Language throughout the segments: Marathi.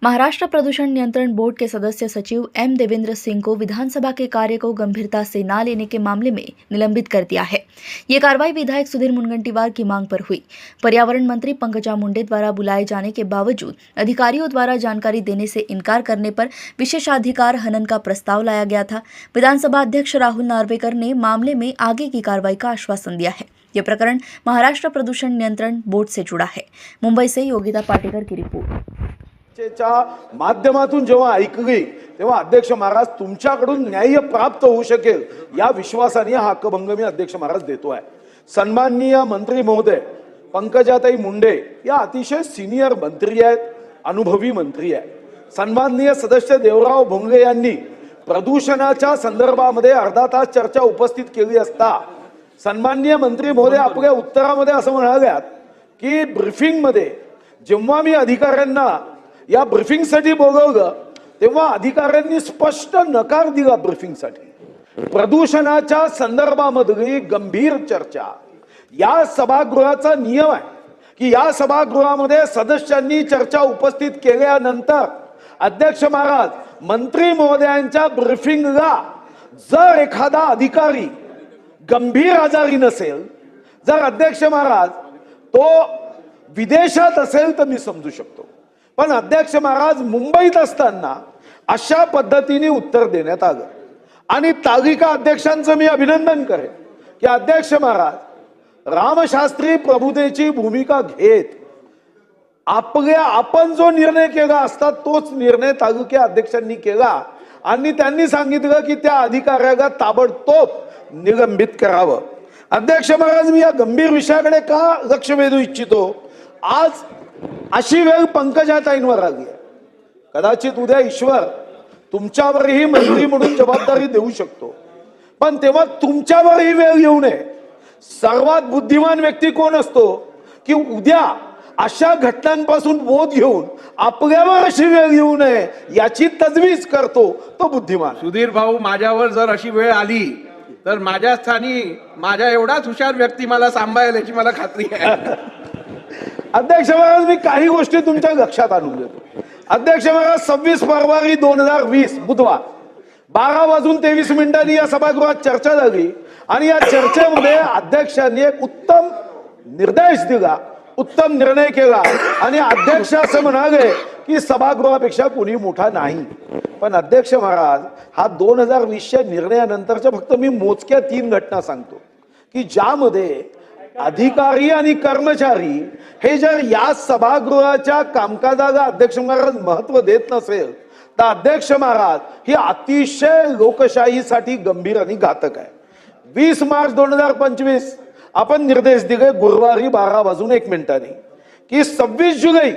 महाराष्ट्र प्रदूषण नियंत्रण बोर्ड के सदस्य सचिव एम देवेंद्र सिंह को विधानसभा के कार्य को गंभीरता से न लेने के मामले में निलंबित कर दिया है। ये कार्रवाई विधायक सुधीर मुनगंटीवार की मांग पर हुई। पर्यावरण मंत्री पंकजा मुंडे द्वारा बुलाए जाने के बावजूद अधिकारियों द्वारा जानकारी देने से इनकार करने पर विशेषाधिकार हनन का प्रस्ताव लाया गया था। विधानसभा अध्यक्ष राहुल नार्वेकर ने मामले में आगे की कार्रवाई का आश्वासन दिया है। यह प्रकरण महाराष्ट्र प्रदूषण नियंत्रण बोर्ड से जुड़ा है। मुंबई से योगिता पाटेकर की रिपोर्ट। च्या माध्यमातून जेव्हा ऐकली तेव्हा अध्यक्ष महाराज तुमच्याकडून न्याय प्राप्त होऊ शकेल या विश्वासाने हा हक्कभंग मी अध्यक्ष महाराज देतोय। सन्माननीय मंत्री महोदय पंकजाताई मुंडे या अतिशय सीनियर मंत्री आहेत, अनुभवी मंत्री आहेत। सन्माननीय सदस्य देवराव भोंगले यांनी प्रदूषणाच्या संदर्भामध्ये अर्धा तास चर्चा उपस्थित केली असता सन्माननीय मंत्री महोदय आपल्या उत्तरामध्ये असं म्हणाल्यात की ब्रीफिंग मध्ये जेव्हा मी अधिकाऱ्यांना या ब्रीफिंग साठी बोलवलं तेव्हा अधिकाऱ्यांनी स्पष्ट नकार दिला। ब्रीफिंग साठी प्रदूषणाच्या संदर्भामधली गंभीर चर्चा या सभागृहाचा नियम आहे की या सभागृहामध्ये सदस्यांनी चर्चा उपस्थित केल्यानंतर अध्यक्ष महाराज मंत्री महोदयांच्या ब्रीफिंगला जर एखादा अधिकारी गंभीर आजारी नसेल, जर अध्यक्ष महाराज तो विदेशात असेल तर मी समजू शकतो, पण अध्यक्ष महाराज मुंबईत असताना अशा पद्धतीने उत्तर देण्यात आलं आणि तालिका अध्यक्षांचं मी अभिनंदन करेन की अध्यक्ष महाराज रामशास्त्री प्रभुतेची भूमिका घेत आपण जो निर्णय केला असता तोच निर्णय तालुका अध्यक्षांनी केला आणि त्यांनी सांगितलं की त्या अधिकाऱ्याला ताबडतोब निलंबित करावं। अध्यक्ष महाराज मी या गंभीर विषयाकडे का लक्ष वेधू इच्छितो। आज अशी वेळ पंकजाताईंवर आली आहे। कदाचित उद्या ईश्वर तुमच्यावरही मंत्री म्हणून जबाबदारी देऊ शकतो, पण तेव्हा तुमच्यावरही वेळ येऊ नये। सर्वात बुद्धिमान व्यक्ती कोण असतो की उद्या अशा घटनांपासून बोध घेऊन आपल्यावर अशी वेळ येऊ नये याची तजवीज करतो तो बुद्धिमान। सुधीर भाऊ, माझ्यावर जर अशी वेळ आली तर माझ्या स्थानी माझ्या एवढाच हुशार व्यक्ती मला सांभाळेल याची मला खात्री आहे। अध्यक्ष महाराज मी काही गोष्टी तुमच्या लक्षात आणून देतो। अध्यक्ष महाराज 26 फरवरी 2020 बुधवार 12:23 या सभागृहात चर्चा झाली आणि या चर्चेमध्ये अध्यक्षांनी एक उत्तम निर्देश दिला, उत्तम निर्णय केला आणि अध्यक्ष असं म्हणाले की सभागृहापेक्षा कोणी मोठा नाही। पण अध्यक्ष महाराज हा 2020च्या निर्णयानंतरच्या फक्त मी मोजक्या 3 घटना सांगतो की ज्यामध्ये अधिकारी आणि कर्मचारी हे जर या सभागृहाच्या कामकाजाला अध्यक्ष महाराज महत्व देत नसेल तर अध्यक्ष महाराज ही अतिशय लोकशाहीसाठी गंभीर आणि घातक आहे। 20 मार्च 2025 आपण निर्देश दिले गुरुवारी 12:01 की 26 जुलै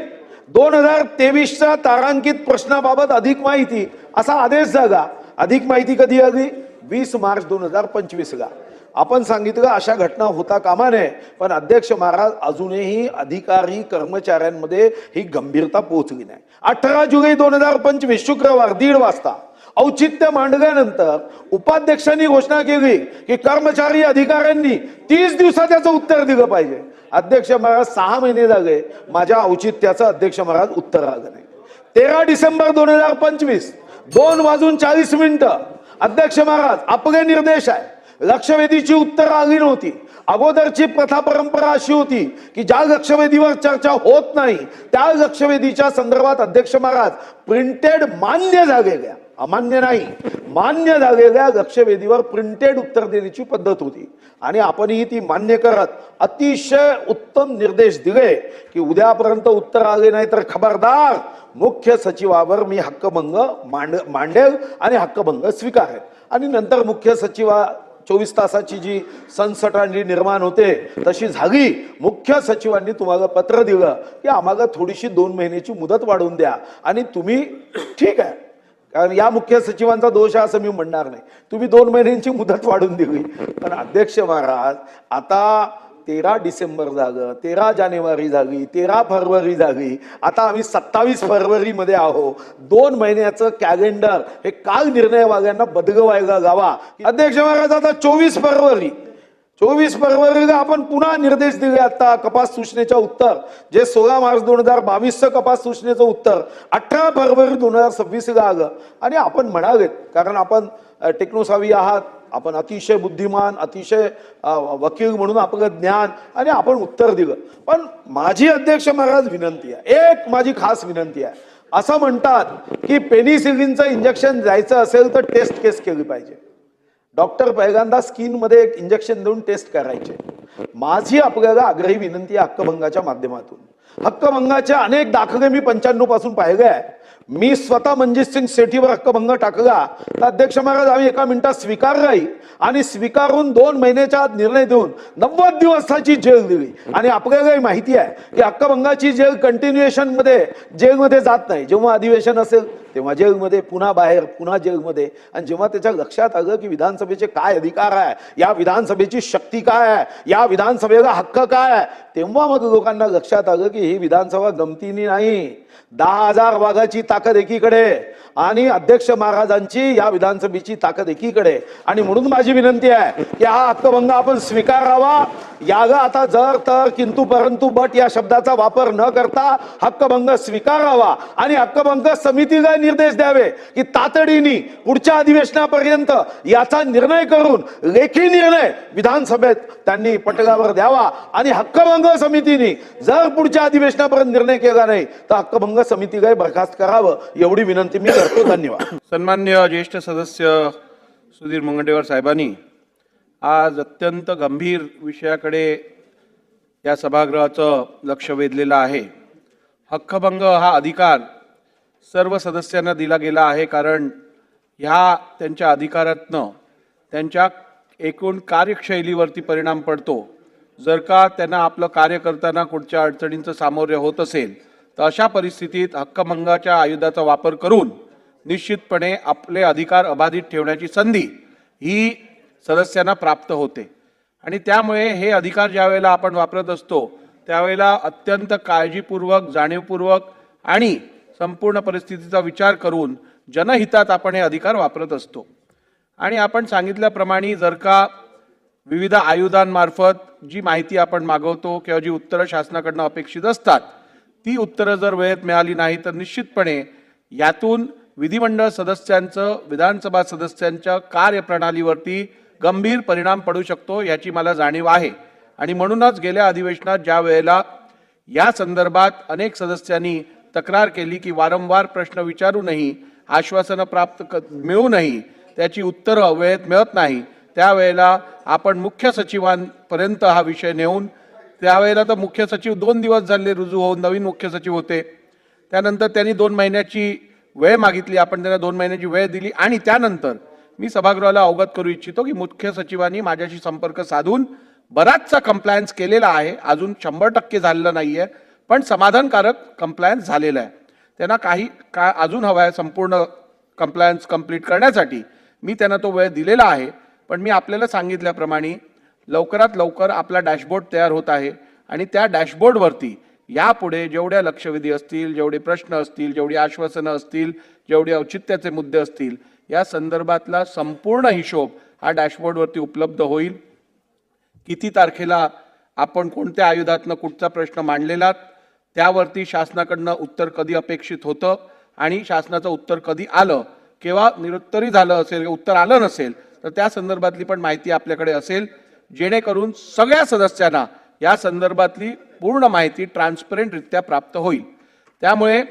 2023च्या तारांकित प्रश्नाबाबत अधिक माहिती असा आदेश झाला। अधिक माहिती कधी आली? 20 मार्च 2025 ला। आपण सांगितलं अशा घटना होता कामा नये, पण अध्यक्ष महाराज अजूनही अधिकारी कर्मचाऱ्यांमध्ये ही गंभीरता पोहोचली नाही। 18 जुलै 2025 शुक्रवार 1:30 वाजता औचित्य मांडल्यानंतर उपाध्यक्षांनी घोषणा केली की कर्मचारी अधिकाऱ्यांनी 30 दिवसात त्याचं उत्तर दिलं पाहिजे। अध्यक्ष महाराज 6 महिने झाले माझ्या औचित्याचं अध्यक्ष महाराज उत्तर आलं नाही। 13 डिसेंबर 2025 2:40 अध्यक्ष महाराज आपले निर्देश आहे, लक्षवेधीची उत्तर आली नव्हती। अगोदरची प्रथा परंपरा अशी होती की ज्या लक्षवेधीवर चर्चा होत नाही त्या लक्षवेधीच्या संदर्भात अध्यक्ष महाराज प्रिंटेड मान्य झालेल्या, अमान्य नाही मान्य झालेल्या लक्षवेधीवर प्रिंटेड उत्तर देण्याची पद्धत होती आणि आपणही ती मान्य करत अतिशय उत्तम निर्देश दिले की उद्यापर्यंत उत्तर आले नाही तर खबरदार मुख्य सचिवावर मी हक्कभंग मांडेल आणि हक्कभंग स्वीकारेल। आणि नंतर मुख्य सचिवा 24 तासाची जी संसटांडी निर्माण होते तशी झाली। मुख्य सचिवांनी तुम्हाला पत्र दिलं की आम्हाला थोडीशी 2 महिन्याची मुदत वाढवून द्या आणि तुम्ही ठीक आहे, कारण या मुख्य सचिवांचा दोष आहे असं मी म्हणणार नाही, तुम्ही 2 महिन्यांची मुदत वाढवून दिली। पण अध्यक्ष महाराज आता 13 डिसेंबर झालं, 13 जानेवारी झाली, 13 फरवरी झाली, आता आम्ही 27 फरवरी मध्ये आहो। 2 महिन्याचं कॅलेंडर हे काल निर्णयवाल्यांना बदलवायला लावा। अध्यक्ष महाराज आता 24 फरवरी 24 फरवरीला आपण पुन्हा निर्देश दिले. आता कपात सूचनेचं उत्तर जे 16 मार्च 2022चं कपात सूचनेचं उत्तर 18 फरवरी 2026ला आलं. आणि आपण म्हणालेत, कारण आपण टेक्नोसावी आहात, आपण अतिशय बुद्धिमान, अतिशय वकील म्हणून आपलं ज्ञान, आणि आपण उत्तर दिलं. पण माझी अध्यक्ष महाराज विनंती आहे, एक माझी खास विनंती आहे. असं म्हणतात की पेनिसिलिनचं इंजेक्शन द्यायचं असेल तर टेस्ट केस केली पाहिजे. डॉक्टर पहिल्यांदा स्किनमध्ये एक इंजेक्शन देऊन टेस्ट करायचे. माझी आपल्याला आग्रही विनंती आहे हक्कभंगाच्या माध्यमातून. हक्कभंगाचे अनेक दाखले मी 95 पासून पाहिले आहे. मी स्वतः मनजित सिंग सेठीवर हक्कभंग टाकला तर अध्यक्ष महाराज आम्ही एका मिनिटात स्वीकारलाही, आणि स्वीकारून 2 महिन्याच्या आत निर्णय देऊन 90 दिवसाची जेल दिली. आणि आपल्यालाही माहिती आहे की हक्कभंगाची जेल कंटिन्युएशन मध्ये जेलमध्ये जात नाही. जेव्हा अधिवेशन असेल तेव्हा जेलमध्ये, पुन्हा बाहेर, पुन्हा जेलमध्ये. आणि जेव्हा त्याच्या लक्षात आलं की विधानसभेचे काय अधिकार आहे, या विधानसभेची शक्ती काय आहे, या विधानसभेला हक्क काय आहे, तेव्हा मग लोकांना लक्षात आलं की ही विधानसभा गमतीनी नाही. 10,000 वाघाची ताकद एकीकडे आणि अध्यक्ष महाराजांची या विधानसभेची ताकद एकीकडे. आणि म्हणून माझी विनंती आहे की हा हक्कभंग आपण स्वीकारावा. याला आता जर तर किंतु परंतु बट या शब्दाचा वापर न करता हक्कभंग स्वीकारावा. आणि हक्कभंग समितीला निर्देश द्यावे की तातडीने पुढच्या अधिवेशनापर्यंत याचा निर्णय करून लेखी निर्णय विधानसभेत त्यांनी पटलावर द्यावा. आणि हक्कभंग समितीने जर पुढच्या अधिवेशनापर्यंत निर्णय केला नाही तर हक्कभंग समितीला बरखास्त करावं, एवढी विनंती मी करतो. धन्यवाद. सन्मान्य ज्येष्ठ सदस्य सुधीर मुनगंटीवार साहेबांनी आज अत्यंत गंभीर विषयाकडे या सभागृहाचं लक्ष वेधलेलं आहे. हक्कभंग हा अधिकार सर्व सदस्यांना दिला गेला आहे, कारण ह्या त्यांच्या अधिकारातनं त्यांच्या एकूण कार्यशैलीवरती परिणाम पडतो. जर का त्यांना आपलं कार्य करताना कुठच्या अडचणींचं सामोरं होत असेल तर अशा परिस्थितीत हक्कभंगाच्या आयुधाचा वापर करून निश्चितपणे आपले अधिकार अबाधित ठेवण्याची संधी ही सदस्यांना प्राप्त होते. आणि त्यामुळे हे अधिकार ज्या वेळेला आपण वापरत असतो त्यावेळेला अत्यंत काळजीपूर्वक, जाणीवपूर्वक आणि संपूर्ण परिस्थितीचा विचार करून जनहितात आपण हे अधिकार वापरत असतो. आणि आपण सांगितल्याप्रमाणे जर का विविध आयुधांमार्फत जी माहिती आपण मागवतो किंवा जी उत्तरं शासनाकडनं अपेक्षित असतात ती उत्तरं जर वेळेत मिळाली नाही तर निश्चितपणे यातून विधिमंडळ सदस्यांचं, विधानसभा सदस्यांच्या कार्यप्रणालीवरती गंभीर परिणाम पडू शकतो, याची मला जाणीव आहे. आणि म्हणूनच गेल्या अधिवेशनात ज्या वेळेला या संदर्भात अनेक सदस्यांनी तक्रार केली की वारंवार प्रश्न विचारूनही, आश्वासनं मिळूनही त्याची उत्तरं वेळेत मिळत नाही, त्यावेळेला आपण मुख्य सचिवांपर्यंत हा विषय नेऊन, त्यावेळेला तर मुख्य सचिव 2 दिवस झाले रुजू होऊन नवीन मुख्य सचिव होते, त्यानंतर त्यांनी 2 महिन्याची वेळ मागितली, आपण त्यांना 2 महिन्याची वेळ दिली. आणि त्यानंतर मी सभागृहाला अवगत करू इच्छितो की मुख्य सचिवांनी माझ्याशी संपर्क साधून बराचसा कंप्लायन्स केलेला आहे. अजून 100% झालेलं नाहीये, पण समाधानकारक कंप्लायन्स झालेला आहे. त्यांना काही का अजून हवा आहे संपूर्ण कंप्लायन्स कंप्लीट करण्यासाठी, मी त्यांना तो वेळ दिलेला आहे. पण मी आपल्याला सांगितल्याप्रमाणे लवकरात लवकर आपला डॅशबोर्ड तयार होत आहे आणि त्या डॅशबोर्डवरती यापुढे जेवढ्या लक्षवेधी असतील, जेवढे प्रश्न असतील, जेवढी आश्वासनं असतील, जेवढे औचित्याचे मुद्दे असतील, या संदर्भातला संपूर्ण हिशोब हा डॅशबोर्डवरती उपलब्ध होईल. किती तारखेला आपण कोणत्या आयुधातनं कुठचा प्रश्न मांडलेला, त्यावरती शासनाकडनं उत्तर कधी अपेक्षित होतं आणि शासनाचं उत्तर कधी आलं, केव्हा निरुत्तरी झालं असेल, उत्तर आलं नसेल तर त्या संदर्भातली पण माहिती आपल्याकडे असेल, जेणेकरून सगळ्या सदस्यांना या संदर्भातली पूर्ण माहिती ट्रान्सपरंटरित्या प्राप्त होईल. त्यामुळे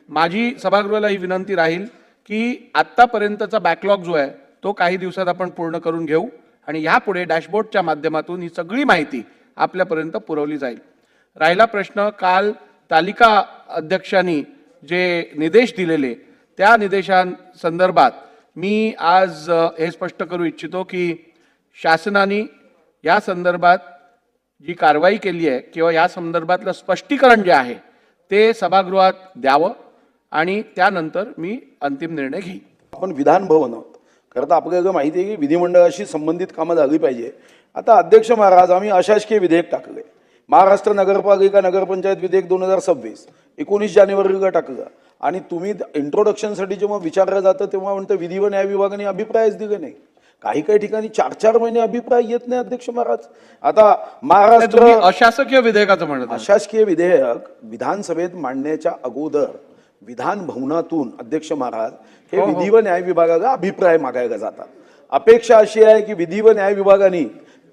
माझी सभागृहाला ही विनंती राहील की आत्तापर्यंतचा बॅकलॉग जो आहे तो काही दिवसात आपण पूर्ण करून घेऊ आणि यापुढे डॅशबोर्डच्या माध्यमातून ही सगळी माहिती आपल्यापर्यंत पुरवली जाईल. राहिला प्रश्न, काल तालिका अध्यक्षांनी जे निर्देश दिलेले त्या निर्देशांसंदर्भात मी आज हे स्पष्ट करू इच्छितो की शासनाने या संदर्भात जी कारवाई केली आहे किंवा या संदर्भातलं स्पष्टीकरण जे आहे ते सभागृहात द्यावं आणि त्यानंतर मी अंतिम निर्णय घेईन. आपण विधान भवन आहोत, खरं तर आपल्याला माहिती आहे की विधिमंडळाशी संबंधित कामं झाली पाहिजे. आता अध्यक्ष महाराज आम्ही अशासकीय विधेयक टाकले, महाराष्ट्र नगरपालिका नगरपंचायत विधेयक 2026 19 जानेवारीला टाकलं. आणि तुम्ही इंट्रोडक्शनसाठी जेव्हा विचारलं जातं तेव्हा म्हणतं विधी व न्याय विभागाने अभिप्रायच दिले नाही. काही काही ठिकाणी 4-4 महिने अभिप्राय येत नाही अध्यक्ष महाराज. आता तुम्ही महाराष्ट्र अशासकीय विधेयकाचं म्हणत आहात. अशासकीय विधेयक विधानसभेत मांडण्याच्या अगोदर विधान भवनातून अध्यक्ष महाराज हे विधी व न्याय विभागाला अभिप्राय मागायला जातात. अपेक्षा अशी आहे की विधी व न्याय विभागाने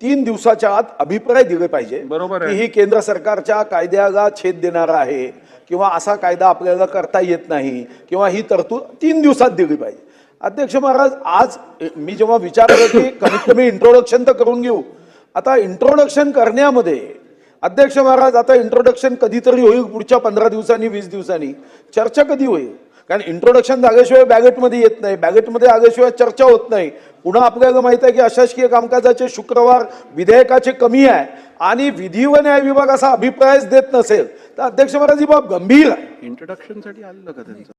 3 दिवसाच्या आत अभिप्राय दिले पाहिजे बरोबर आहे. की ही केंद्र सरकारच्या कायद्याला छेद देणारा आहे किंवा असा कायदा आपल्याला करता येत नाही किंवा ही तरतूद 3 दिवसात दिली पाहिजे. अध्यक्ष महाराज, आज मी जेव्हा विचार करतो की कमीत कमी इंट्रोडक्शन तर करून घेऊ. आता इंट्रोडक्शन करण्यामध्ये अध्यक्ष महाराज, आता इंट्रोडक्शन कधीतरी होईल पुढच्या 15 दिवसांनी 20 दिवसांनी. चर्चा कधी होईल? कारण इंट्रोडक्शन झाल्याशिवाय बॅगेटमध्ये येत नाही, बॅगेटमध्ये आल्याशिवाय चर्चा होत नाही. पुन्हा आपल्याला माहित आहे की अशासकीय कामकाजाचे शुक्रवार विधेयकाचे कमी आहे आणि विधी व न्याय विभाग असा अभिप्रायच देत नसेल तर अध्यक्ष महाराज ही बाब गंभीर आहे. इंट्रोडक्शनसाठी आलेलं का त्यांचं?